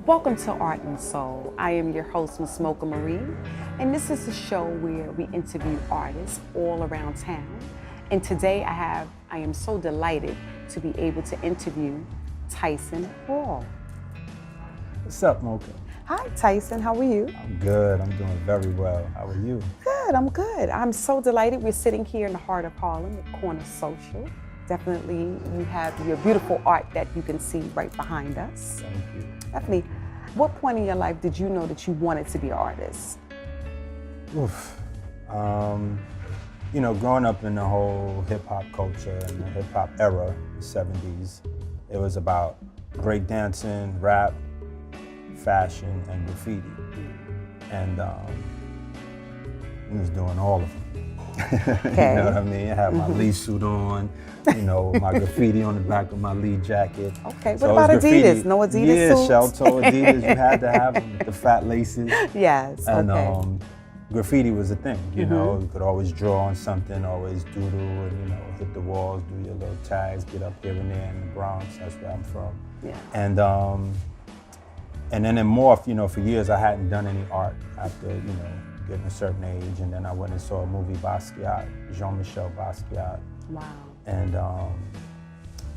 Welcome to Art and Soul. I am your host, Ms. Mocha Marie, and this is a show where we interview artists all around town. And today I am so delighted to be able to interview Tyson Hall. What's up, Mocha? Hi, Tyson. How are you? I'm good. I'm doing very well. How are you? Good. I'm good. I'm so delighted. We're sitting here in the heart of Harlem at Corner Social. Definitely, you have your beautiful art that you can see right behind us. Thank you. Definitely. What point in your life did you know that you wanted to be an artist? Oof. Growing up in the whole hip hop culture and the hip hop era, the 70s, it was about breakdancing, rap, fashion, and graffiti. And I was doing all of them. Okay. You know what I mean? I had my Lee suit on, my graffiti on the back of my Lee jacket. Okay, So what it about was graffiti. Adidas? No Adidas Yeah, suits? shell-toe Adidas, you had to have them with the fat laces. Yes, And okay. Graffiti was a thing, you could always draw on something, always doodle and, hit the walls, do your little tags, get up here and there in the Bronx, that's where I'm from. Yeah. And then it morphed, for years I hadn't done any art after, getting a certain age, and then I went and saw a movie, Basquiat, Jean-Michel Basquiat. Wow. And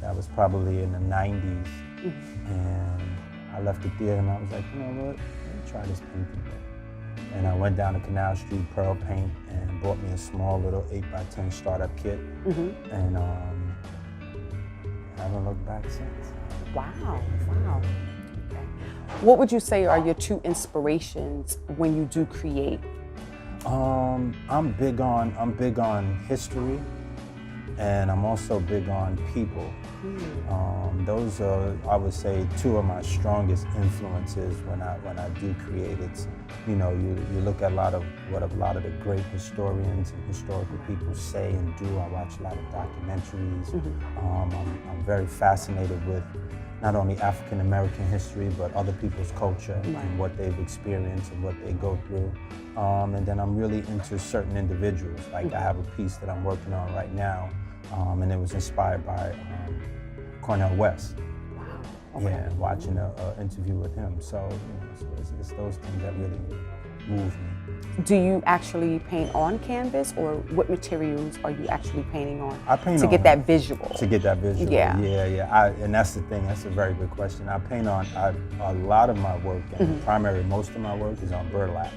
that was probably in the 90s. And I left the theater and I was like, you know what, let me try this painting thing. And I went down to Canal Street, Pearl Paint, and bought me a small little 8x10 startup kit. And haven't looked back since. Wow, wow. Okay. What would you say are your two inspirations when you do create? I'm big on history, and I'm also big on people. Those are, I would say, two of my strongest influences when I do create. It's, you look at what a lot of the great historians and historical people say and do. I watch a lot of documentaries. I'm very fascinated with not only African American history, but other people's culture and what they've experienced and what they go through. And then I'm really into certain individuals. Like I have a piece that I'm working on right now, and it was inspired by Cornel West. Wow. Okay. Yeah, watching an interview with him. So, it's those things that really move me. Do you actually paint on canvas, or what materials are you actually painting on? I paint to on get that visual. To get that visual. Yeah. And that's the thing. That's a very good question. I paint on a lot of my work, and most of my work is on burlap.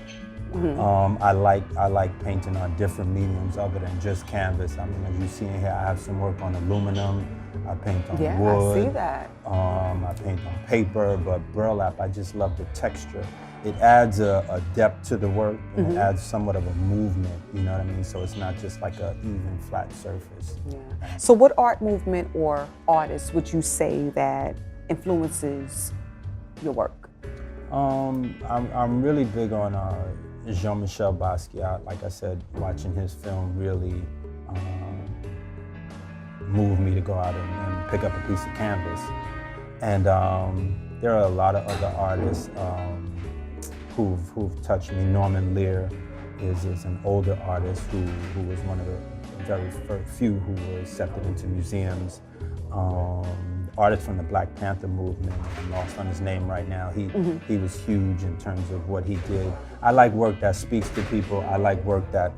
I like painting on different mediums other than just canvas. I mean, as you see in here, I have some work on aluminum. I paint on wood. I see that. I paint on paper, but burlap, I just love the texture. It adds a depth to the work, and it adds somewhat of a movement, you know what I mean? So it's not just like an even flat surface. Yeah. So what art movement or artist would you say that influences your work? I'm really big on Jean-Michel Basquiat. Like I said, watching his film really moved me to go out and pick up a piece of canvas. And there are a lot of other artists who've touched me. Norman Lear is an older artist who was one of the very few who were accepted into museums. Artist from the Black Panther movement, I'm lost on his name right now. He was huge in terms of what he did. I like work that speaks to people. I like work that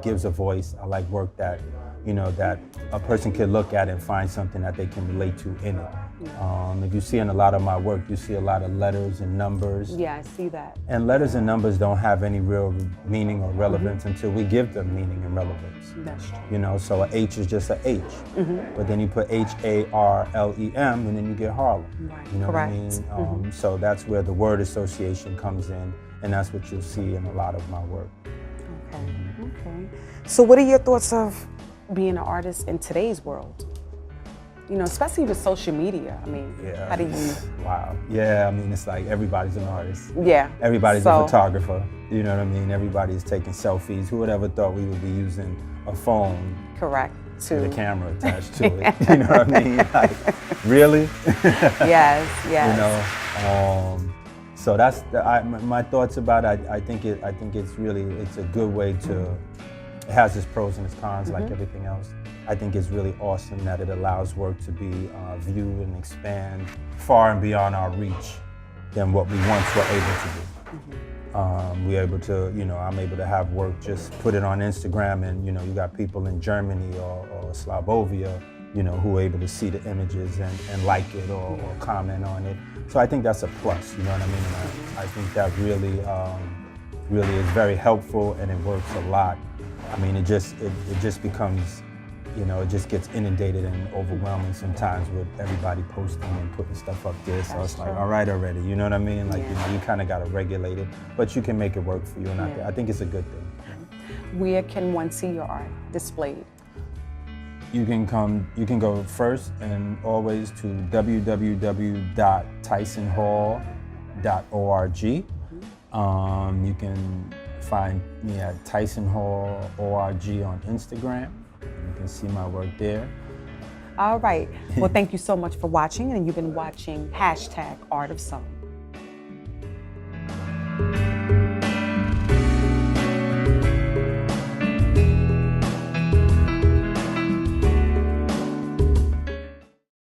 gives a voice. I like work that, that a person can look at and find something that they can relate to in it. If you see in a lot of my work, you see a lot of letters and numbers. Yeah, I see that. And letters and numbers don't have any real meaning or relevance until we give them meaning and relevance. That's true. So a H is just a H. But then you put H-A-R-L-E-M and then you get Harlem. Right. You know Correct. what I mean? So that's where the word association comes in, and that's what you'll see in a lot of my work. Okay. So what are your thoughts of being an artist in today's world? Especially with social media. I mean, how do you? Wow. Yeah, I mean, it's like everybody's an artist. Yeah. Everybody's a photographer. You know what I mean? Everybody's taking selfies. Who would ever thought we would be using a phone? Correct. With a camera attached to it. You know what I mean? Like, really? Yes. So that's my thoughts about it. I think it's a good way to. It has its pros and its cons, like everything else. I think it's really awesome that it allows work to be viewed and expand far and beyond our reach. than what we once were able to do. We're able to, I'm able to have work, just put it on Instagram, and you got people in Germany or Slovenia, who are able to see the images and like it or comment on it. So I think that's a plus, you know what I mean? And I think that really is very helpful, and it works a lot. I mean, it just becomes, it just gets inundated and overwhelming sometimes with everybody posting and putting stuff up there. So it's like, all right already, you know what I mean? Like, you kind of got to regulate it, but you can make it work for you. And I think it's a good thing. Where can one see your art displayed? You can go first and always to www.tysonhall.org. You can find me at tysonhall.org on Instagram. You can see my work there. All right. Well, thank you so much for watching, and you've been watching #ArtOfSong.